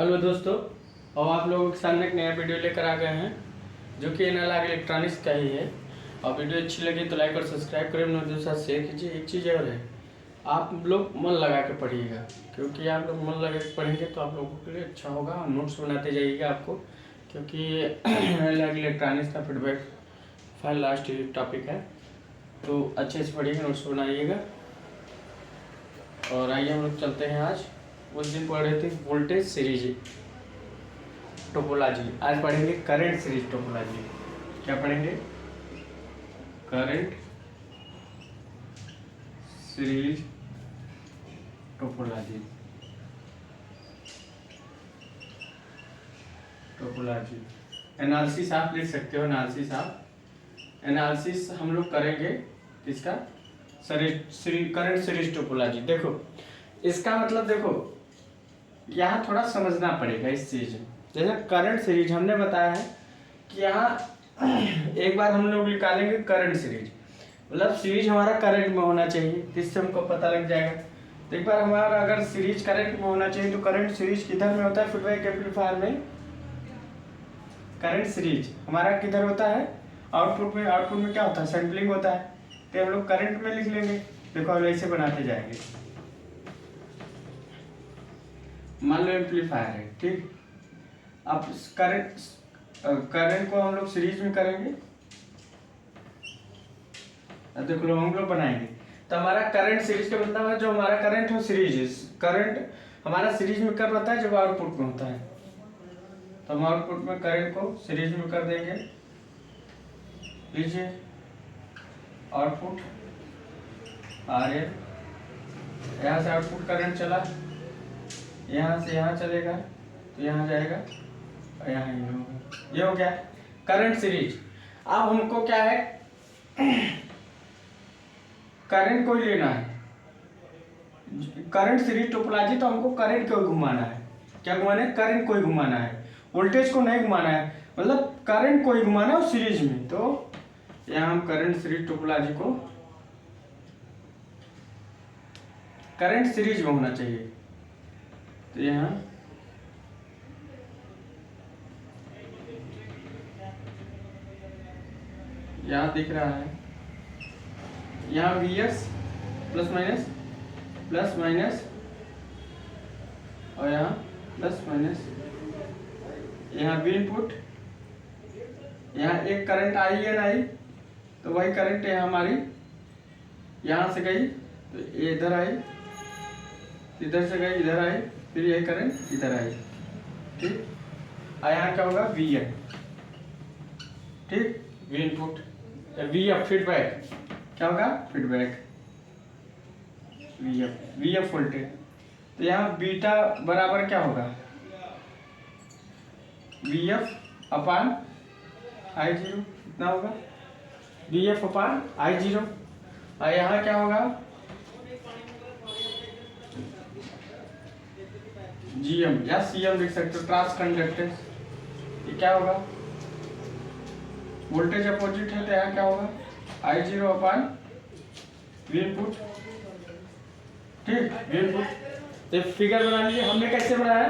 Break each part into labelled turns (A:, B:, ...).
A: Hello दोस्तों, और आप लोगों के सामने एक नया वीडियो लेकर आ गए हैं जो कि एनालॉग इलेक्ट्रॉनिक्स का ही है। और वीडियो अच्छी लगी तो लाइक और सब्सक्राइब करें, अपने दोस्तों के साथ शेयर कीजिए। एक चीज़ और है, आप लोग मन लगा के पढ़िएगा, क्योंकि आप लोग मन लगा के पढ़ेंगे तो आप लोगों के लिए अच्छा होगा। और नोट्स बनाते जाइएगा आपको, क्योंकि एनालॉग इलेक्ट्रॉनिक्स का फीडबैक फाइल लास्ट टॉपिक है, तो अच्छे से पढ़िएगा, नोट्स बनाइएगा। और आइए हम लोग चलते हैं। आज उस दिन पढ़ रहे थे वोल्टेज सीरीज टोपोलॉजी, आज पढ़ेंगे करंट सीरीज टोपोलॉजी। क्या पढ़ेंगे? Current series topology. एनालिसिस आप लिख सकते हो, एनालिसिस हम लोग करेंगे इसका करंट सीरीज टोपोलॉजी। देखो इसका मतलब, देखो यहाँ थोड़ा समझना पड़ेगा इस चीज में। जैसे करंट सीरीज हमने बताया है कि यहाँ एक बार हम लोग निकालेंगे करंट सीरीज, मतलब सीरीज हमारा करंट में होना चाहिए, जिससे हमको पता लग जाएगा। तो एक बार हमारा अगर सीरीज करंट में होना चाहिए तो करंट सीरीज किधर में होता है? फीडबैक एम्पलीफायर में करंट सीरीज हमारा किधर होता है? आउटपुट में। आउटपुट में क्या होता है? सैंपलिंग होता है। तो हम लोग करंट में लिख लेंगे। देखो हम ऐसे बनाते जाएंगे। मान लो एम्पलीफायर है, ठीक। अब करंट को हम लोग सीरीज में करेंगे। अब देखो लो हम लोग बनाएंगे तो हमारा करंट सीरीज का मतलब है जो हमारा करंट हो सीरीज। करंट हमारा सीरीज में कब होता है? जब आउटपुट में होता है। तो हम आउटपुट में करंट को सीरीज में कर देंगे। लीजिए आउटपुट आर एल, यहाँ से आउटपुट करंट चला, यहाँ से यहाँ चलेगा तो यहाँ जाएगा और यहाँ ये होगा। ये हो गया करंट सीरीज। अब हमको क्या है? करंट को ही लेना है। करंट सीरीज टोपोलॉजी, तो हमको करंट को घुमाना है। क्या घुमाना है? करंट को ही घुमाना है, वोल्टेज को नहीं घुमाना है, मतलब करंट को ही घुमाना है सीरीज में। तो यहाँ हम करंट सीरीज टोपोलॉजी को करंट सीरीज में होना चाहिए। तो यहाँ दिख रहा है, यहाँ Vs प्लस माइनस और यहाँ प्लस माइनस, यहाँ V इनपुट, यहाँ एक करंट आई है ना, तो वही करंट है हमारी, यहाँ से गई तो ये इधर आई, इधर से गई इधर आई, फिर ये करंट इधर आई, ठीक। और यहाँ क्या होगा? वी है, ठीक। We input, V F feedback, क्या होगा? Feedback V F voltage. तो यहाँ बीटा बराबर क्या होगा? वी एफ अपान आई जीरो, इतना होगा वी एफ अपान आई जीरो। और यहाँ क्या होगा? जीएम या सीएम लिख सकते हो, ट्रांस कंडक्टेंस। ये क्या होगा? वोल्टेज अपोजिट है तो यहाँ क्या होगा? आई जीरो अपान वी इनपुट, ठीक। We input. तो फिगर बना लिया हमने। कैसे बनाया?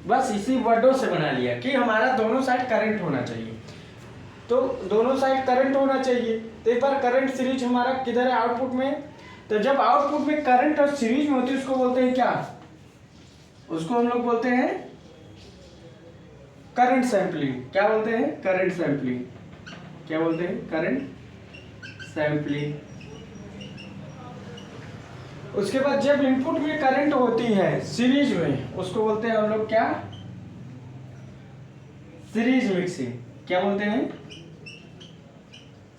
A: बस इसी वर्डों से बना लिया कि हमारा दोनों साइड करंट होना चाहिए। तो दोनों साइड करंट होना चाहिए। तो एक बार करंट सीरीज हमारा किधर है? आउटपुट में। तो जब आउटपुट में करंट और सीरीज में होती है उसको बोलते हैं क्या? उसको हम लोग बोलते हैं करंट सैंपलिंग। क्या बोलते हैं? Current sampling. क्या बोलते हैं? Current sampling. उसके बाद जब इनपुट में करंट होती है सीरीज में, उसको बोलते हैं हम लोग क्या? Series mixing. क्या बोलते हैं?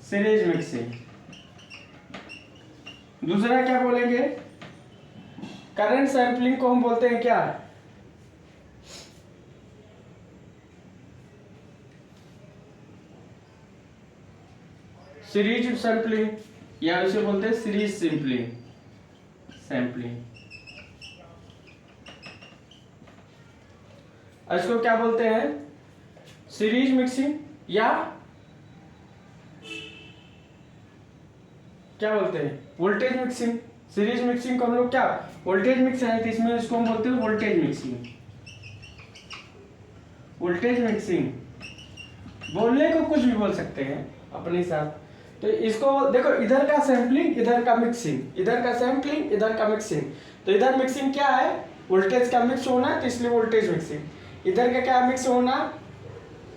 A: Series mixing. दूसरा क्या बोलेंगे? करंट सैंपलिंग को हम बोलते हैं क्या? सीरीज सैंपलिंग, या इसे बोलते हैं सीरीज सैंपलिंग। इसको क्या बोलते हैं? सीरीज मिक्सिंग, या क्या बोलते हैं? Voltage mixing. सीरीज मिक्सिंग को हम लोग क्या? वोल्टेज मिक्स है तो इसमें इसको हम बोलते हैं वोल्टेज मिक्सिंग। वोल्टेज मिक्सिंग, बोलने को कुछ भी बोल सकते हैं अपने हिसाब। तो इसको देखो, इधर का सैम्पलिंग, इधर का मिक्सिंग, इधर का सैम्पलिंग, इधर का मिक्सिंग। तो इधर मिक्सिंग क्या है, वोल्टेज का मिक्स होना, तो इसलिए वोल्टेज मिक्सिंग। इधर का क्या मिक्स होना,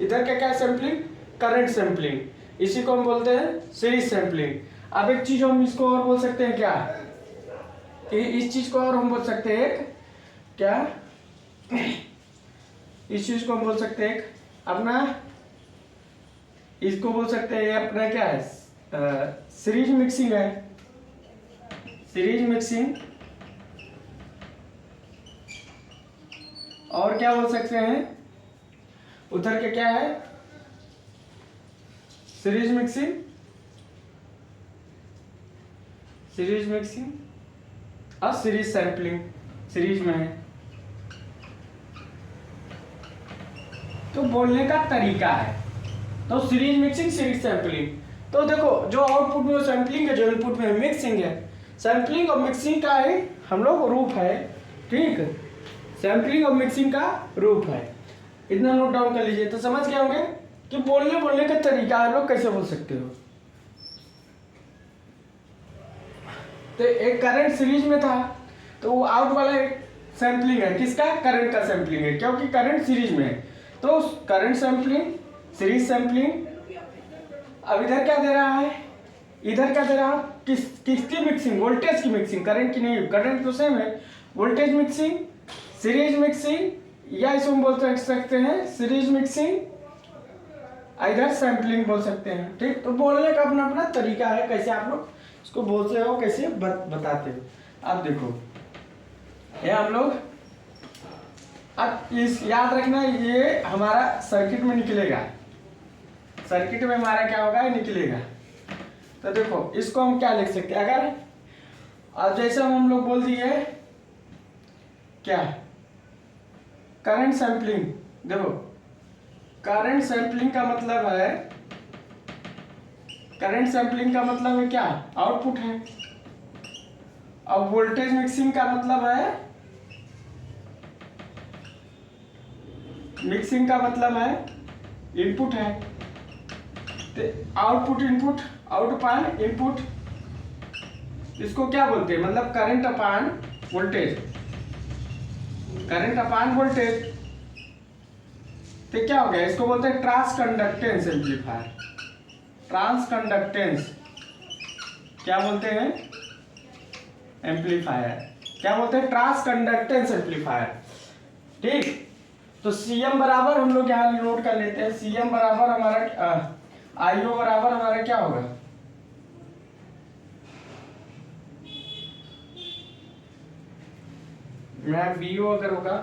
A: इधर का क्या सैम्पलिंग, करंट सैम्पलिंग, इसी को हम बोलते हैं सीरीज सैम्पलिंग। अब एक चीज हम इसको और बोल सकते हैं क्या, इस चीज को और हम बोल सकते हैं क्या, इस चीज को हम बोल सकते हैं अपना, इसको बोल सकते हैं अपना क्या है, सीरीज मिक्सिंग है, सीरीज मिक्सिंग। और क्या बोल सकते हैं, उधर के क्या है, सीरीज मिक्सिंग, सीरीज मिक्सिंग और सीरीज सैम्पलिंग, सीरीज में है। तो बोलने का तरीका है, तो सीरीज मिक्सिंग, सीरीज सैम्पलिंग। तो देखो, जो आउटपुट में सैम्पलिंग है, जो इनपुट में मिक्सिंग है, सैम्पलिंग और मिक्सिंग का ही हम लोग रूप है, ठीक, सैम्पलिंग और मिक्सिंग का रूप है। इतना नोट डाउन कर लीजिए, तो समझ गए होंगे कि बोलने का तरीका आप लोग कैसे बोल सकते हो। तो एक करंट सीरीज में था, तो वो आउट वाला एक सैम्पलिंग है, किसका, करंट का सैम्पलिंग है, क्योंकि करंट सीरीज में है। तो करंट सैम्पलिंग, सीरीज सैम्पलिंग। अब इधर क्या दे रहा है, इधर क्या दे रहा है, किसकी मिक्सिंग, वोल्टेज की मिक्सिंग, करंट की नहीं, करंट तो सेम है। वोल्टेज मिक्सिंग, सीरीज मिक्सिंग, या इसको हम बोल सकते हैं सीरीज मिक्सिंग, इधर सैम्पलिंग बोल सकते हैं, ठीक। तो बोलने का अपना अपना तरीका है, कैसे आप लोग इसको बोलते हो, कैसे बताते हो। अब देखो, ये हम लोग, अब इस याद रखना, ये हमारा सर्किट में निकलेगा, सर्किट में हमारा क्या होगा, निकलेगा। तो देखो, इसको हम क्या लिख सकते हैं, अगर अब जैसे हम लोग बोल दिए क्या, करंट सैम्पलिंग। देखो, करंट सैम्पलिंग का मतलब है, करंट सैम्पलिंग का मतलब है क्या, आउटपुट है। अब वोल्टेज मिक्सिंग का मतलब है, मिक्सिंग का मतलब है इनपुट है। तो आउटपुट इनपुट, आउट अपान इनपुट, इसको क्या बोलते हैं, मतलब करंट अपान वोल्टेज, करंट अपान वोल्टेज। तो क्या हो गया, इसको बोलते हैं ट्रांसकंडक्टेंस एम्पलीफायर, ट्रांसकंडक्टेंस क्या बोलते हैं, एम्पलीफायर, क्या बोलते हैं, ट्रांसकंडक्टेंस एम्पलीफायर, ठीक। तो सीएम बराबर हम लोग यहाँ नोट कर लेते हैं, सीएम बराबर हमारा आईओ बराबर हमारा क्या होगा, यहाँ बीओ अगर होगा,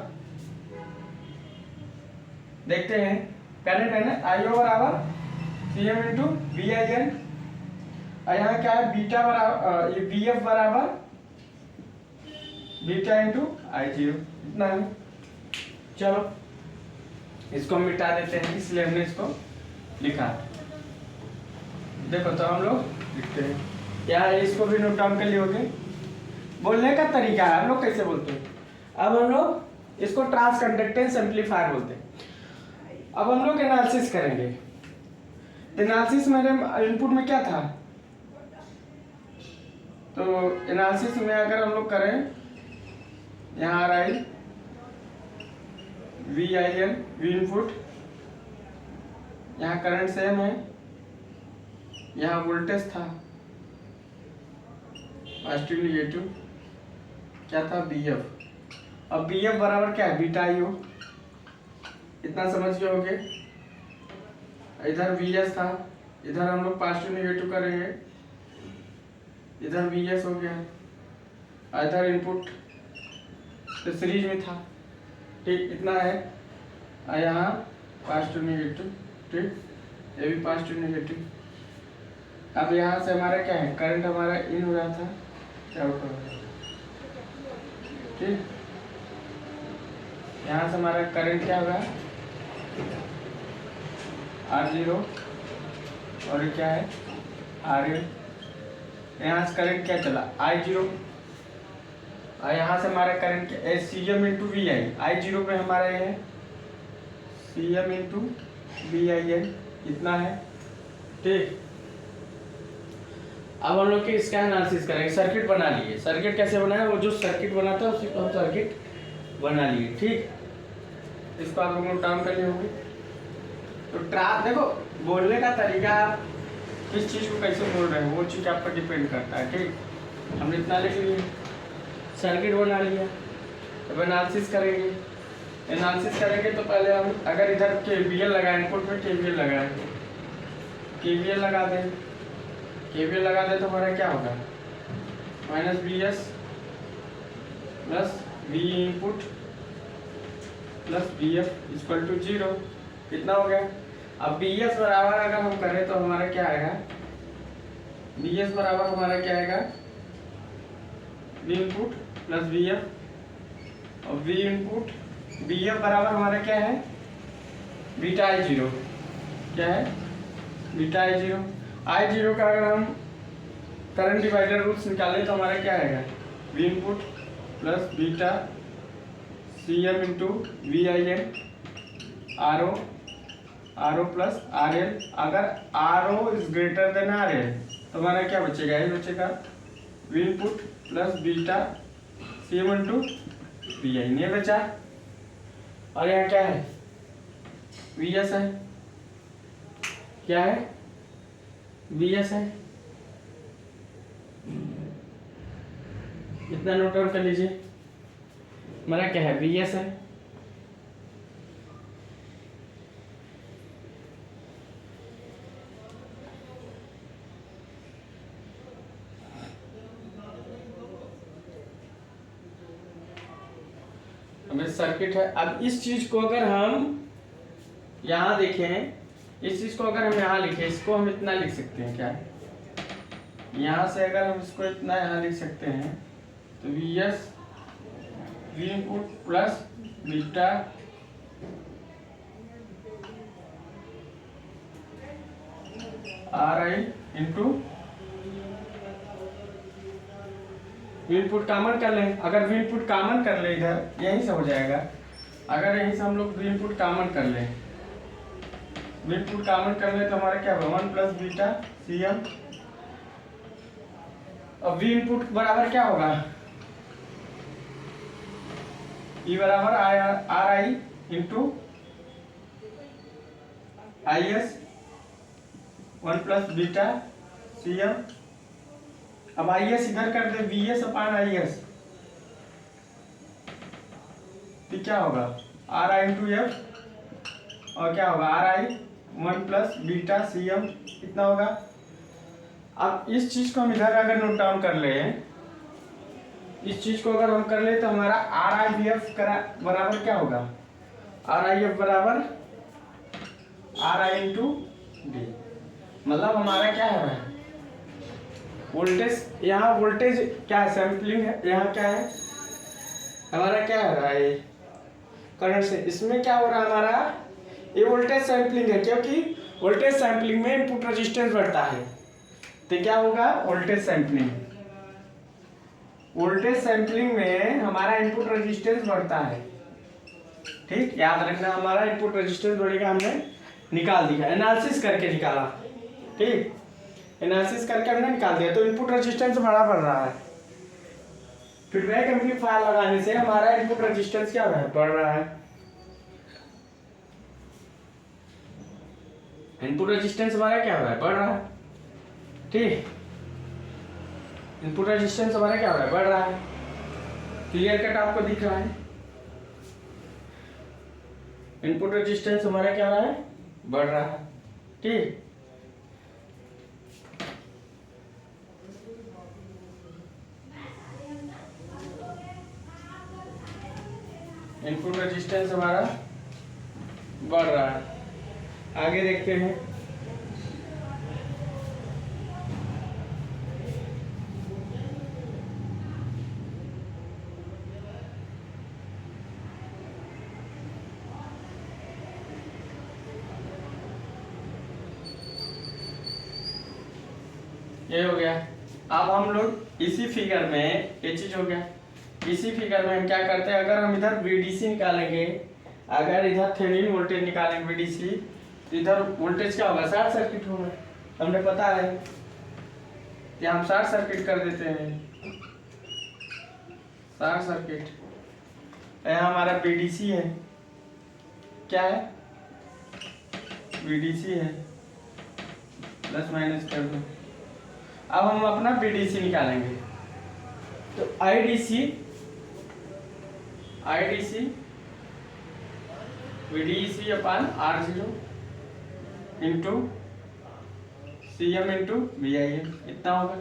A: देखते हैं, करंट है ना, आईओ बराबर CM into B I N, और यहाँ क्या है, बीटा बराबर, ये बी एफ बराबर बीटा इंटू आई जीरो, इतना है। चलो, इसको हम मिटा देते हैं, इसलिए हमने इसको लिखा। देखो, तो हम लोग लिखते हैं, यहाँ इसको भी नोट डाउन कर लिए होंगे। बोलने का तरीका है, हम लोग कैसे बोलते हैं। अब हम लोग इसको ट्रांसकंडक्टेंस एम्पलीफायर बोलते हैं। अब हम लोग एनालिसिस करेंगे। एनालिसिस मेरे इनपुट में क्या था, तो एनालिसिस में अगर हम लोग करें, यहाँ आ रहा है V I N, V input, यहाँ करंट सेम है, यहाँ वोल्टेज था पॉजिटिव निगेटिव, क्या था, बी एफ। अब बी एफ बराबर क्या है, बीटा आई ओ, इतना समझ गए होगे। इधर वी एस था, इधर हम लोग पॉजिटिव निगेटिव करेंगे, इधर वी एस हो गया, इधर इनपुट तो सीरीज में था, ठीक, इतना है। यहाँ पॉजिटिव निगेटिव, ठीक, ये भी पॉजिटिव निगेटिव। अब यहाँ से हमारा क्या है, करंट हमारा इन हो रहा था, आउट हो रहा था, ठीक। यहाँ से हमारा करंट क्या होगा, R0, और ये क्या है, RL। यहाँ से करंट क्या चला, I0, और यहाँ से हमारा करंट क्या, CM into we I, I0 पे हमारा ये है CM इंटू VIN इतना है। ठीक, अब हम लोग इसका एनालिसिस करेंगे। सर्किट बना लिए, सर्किट कैसे बनाया, वो जो सर्किट बनाता है उसी को हम सर्किट बना लिए। ठीक, इसको आप लोगों को काम करनी होगी। तो देखो बोलने का तरीका, आप किस चीज़ को कैसे बोल रहे हैं वो चीज़ आप पर डिपेंड करता है। ठीक, हमने इतना लिख लिया, सर्किट बना लिया। अब एनालिसिस करेंगे। एनालिसिस करेंगे तो पहले हम अगर इधर KVL लगाएं, इनपुट में KVL लगाएं, KVL लगा दें, KVL लगा दें तो हमारा क्या होगा, -VS plus V input plus VF equal to 0। कितना हो गया। अब VS बराबर अगर हम करें तो हमारा क्या आएगा, VS बराबर हमारा क्या आएगा, V इनपुट प्लस VF, और V इनपुट VF बराबर हमारा क्या है, बीटा I0। क्या है, बीटा I0। I0 का अगर हम करंट डिवाइडर रूल्स निकालें तो हमारा क्या आएगा, V input plus beta CM into VIN RO plus RL। अगर RO is greater than RL तो हमारा क्या बचेगा, ये बचेगा V input plus beta CM into VIN, ये बचा। और यहाँ क्या है, VS है, क्या है, VS है। इतना नोट डाउन कर लीजिए, हमारा क्या है, VS है। हमें सर्किट है। अब इस चीज को अगर हम यहाँ देखें, इस चीज को अगर हम यहाँ लिखें, इसको हम इतना लिख सकते हैं, क्या है, यहाँ से अगर हम इसको इतना यहाँ लिख सकते हैं तो VS V input plus beta RI into V input common कर लें। अगर V इनपुट कॉमन कर ले, इधर यहीं से हो जाएगा। अगर यहीं से हम लोग V इनपुट कॉमन कर लें, V इनपुट कॉमन कर ले तो हमारा क्या होगा, 1 प्लस बीटा CM। अब V इनपुट बराबर क्या होगा, E बराबर RI into IS 1 plus beta CM। अब IS इधर कर दे, VS अपान IS, तो क्या होगा, RI इंटू F, और क्या होगा, RI 1 प्लस बीटा CM, कितना होगा। अब इस चीज को हम इधर अगर नोट डाउन कर ले, इस चीज को अगर हम कर ले तो हमारा RIVF बराबर क्या होगा, RIF बराबर RI इंटू D। मतलब हमारा क्या है, वोल्टेज, यहाँ वोल्टेज क्या है, सैंपलिंग है, यहाँ क्या है हमारा, क्या हो रहा है, करंट से। इसमें क्या हो रहा है हमारा, ये वोल्टेज सैंपलिंग है, क्योंकि वोल्टेज सैंपलिंग में इनपुट रेजिस्टेंस बढ़ता है। तो क्या होगा, वोल्टेज सैंपलिंग, वोल्टेज सैंपलिंग में हमारा इनपुट रेजिस्टेंस बढ़ता है। ठीक, याद रखना, हमारा इनपुट रेजिस्टेंस बढ़ेगा, हमने निकाल दिया, एनालिसिस करके निकाला। ठीक, एनालिसिस करके हमने निकाल दिया, तो इनपुट रेजिस्टेंस बड़ा बढ़ रहा है। फीडबैक एम्पलीफायर लगाने से हमारा इनपुट रेजिस्टेंस क्या हो रहा है, बढ़ रहा है। इनपुट रेजिस्टेंस हमारा क्या हो रहा है, बढ़ रहा है। ठीक, इनपुट रेजिस्टेंस हमारा क्या हो रहा है, बढ़ रहा है। क्लियर कट आपको दिख रहा है, इनपुट रेजिस्टेंस हमारा क्या हो रहा है, बढ़ रहा है। ठीक, इनपुट रेजिस्टेंस हमारा बढ़ रहा है। आगे देखते हैं, ये हो गया। अब हम लोग इसी फिगर में, ये चीज हो गया, इसी फिगर में हम क्या करते हैं, अगर हम इधर VDC निकालेंगे अगर इधर थेवेनिन वोल्टेज निकालेंगे वीडीसी, इधर वोल्टेज क्या होगा, शॉर्ट सर्किट होगा, हमने पता है कि हम शॉर्ट सर्किट कर देते हैं, शॉर्ट सर्किट। यहाँ हमारा बीडीसी है, क्या है, बीडीसी है, प्लस माइनस कर दो। अब हम अपना बीडीसी निकालेंगे, तो आईडीसी बीडीसी अपान R0 into CM into VIM, इतना होगा।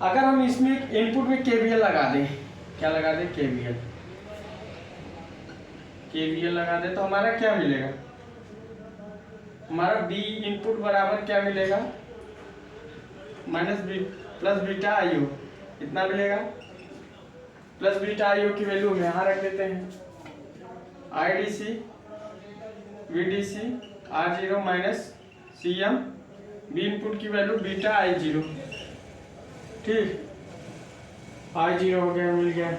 A: अगर हम इसमें इनपुट में KVL लगा दें, क्या लगा दें, KVL लगा दें, तो हमारा क्या मिलेगा, हमारा B इनपुट बराबर क्या मिलेगा, minus B plus beta IO, इतना मिलेगा। प्लस बीटा IO की वैल्यू हम यहाँ रख देते हैं, IDC VDC R0 minus CM, B input की वैल्यू बीटा I0, ठीक, I0 हो गया, मिल गया,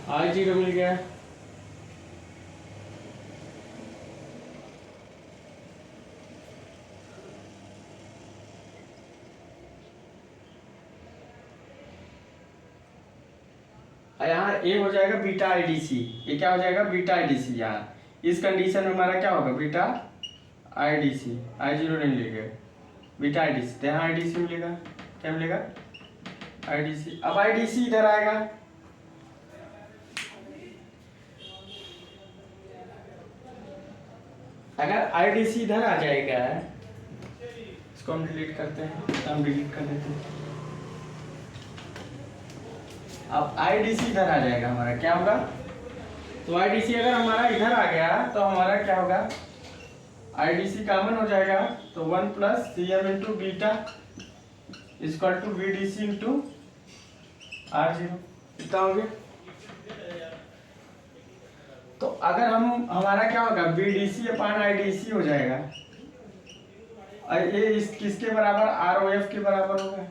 A: I0 मिल गया। यहाँ ए हो जाएगा बीटा आईडीसी, ये क्या हो जाएगा, बीटा आईडीसी। यहाँ इस कंडीशन में हमारा क्या होगा, बीटा आईडीसी, I0 नहीं लिखेगा, बीटा आईडीसी, तो यहाँ आईडीसी मिलेगा, क्या मिलेगा, आईडीसी। अब आईडीसी इधर आएगा, अगर आईडीसी इधर आ जाएगा, इसको हम डिलीट करते हैं, हम डिलीट कर देते हैं। अब आईडीसी इधर आ जाएगा, हमारा क्या होगा, तो आईडीसी अगर हमारा इधर आ गया तो हमारा क्या होगा, आईडीसी कॉमन हो जाएगा, तो 1 plus CM into beta equal to VDC into R0, इतना हो गया। तो अगर हम हमारा क्या होगा, BDC अपान IDC हो जाएगा, और ये इस किसके बराबर, ROF के बराबर होगा,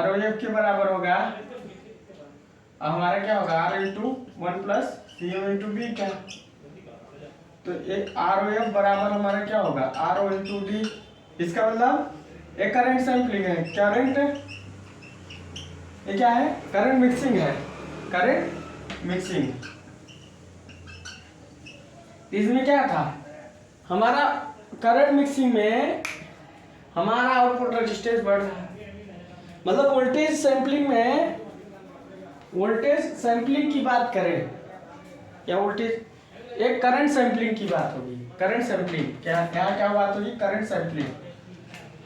A: ROF के बराबर होगा। हमारा क्या होगा, R into 1 plus CM into beta, तो एक ROF बराबर हमारा क्या होगा, RO इंटू D, इसका मतलब एक करंट सैंपलिंग है, करंट, ये क्या है, करंट मिक्सिंग है, करंट मिक्सिंग। इसमें क्या था, हमारा करंट मिक्सिंग में हमारा आउटपुट रेजिस्टेंस बढ़ रहा है, मतलब वोल्टेज सैंपलिंग में, वोल्टेज सैंपलिंग की बात करें या वोल्टेज, एक करंट सैंपलिंग की बात होगी, करंट सैंपलिंग, क्या क्या बात होगी, करंट सैंपलिंग,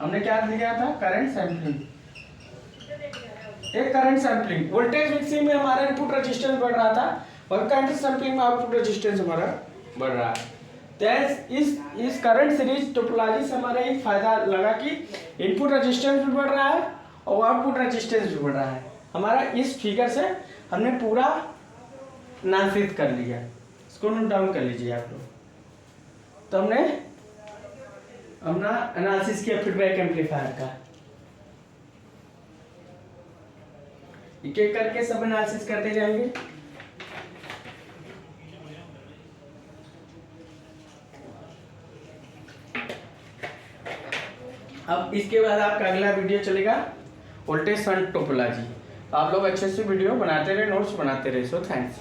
A: हमने क्या दिखाया था, करंट सैंपलिंग, एक करंट सैंपलिंग। वोल्टेज मिक्सिंग में हमारा इनपुट रेजिस्टेंस बढ़ रहा था और करंट सैंपलिंग में आउटपुट रेजिस्टेंस हमारा बढ़ रहा है। तो इस करंट सीरीज टोपोलॉजी से हमारा एक फायदा लगा कि इनपुट रेजिस्टेंस भी बढ़ रहा है और आउटपुट रेजिस्टेंस भी बढ़ रहा है। हमारा इस फिगर से हमने पूरा नाफिज कर लिया, इसको नोट डाउन कर लीजिए आप लोग। तो हमने अपना एनालिसिस किया फीडबैक एम्पलीफायर का, एक एक करके सब एनालिसिस करते जाएंगे। अब इसके बाद आपका अगला वीडियो चलेगा वोल्टेज शंट टोपोलॉजी। आप लोग अच्छे से वीडियो बनाते रहे, नोट्स बनाते रहे। So thanks.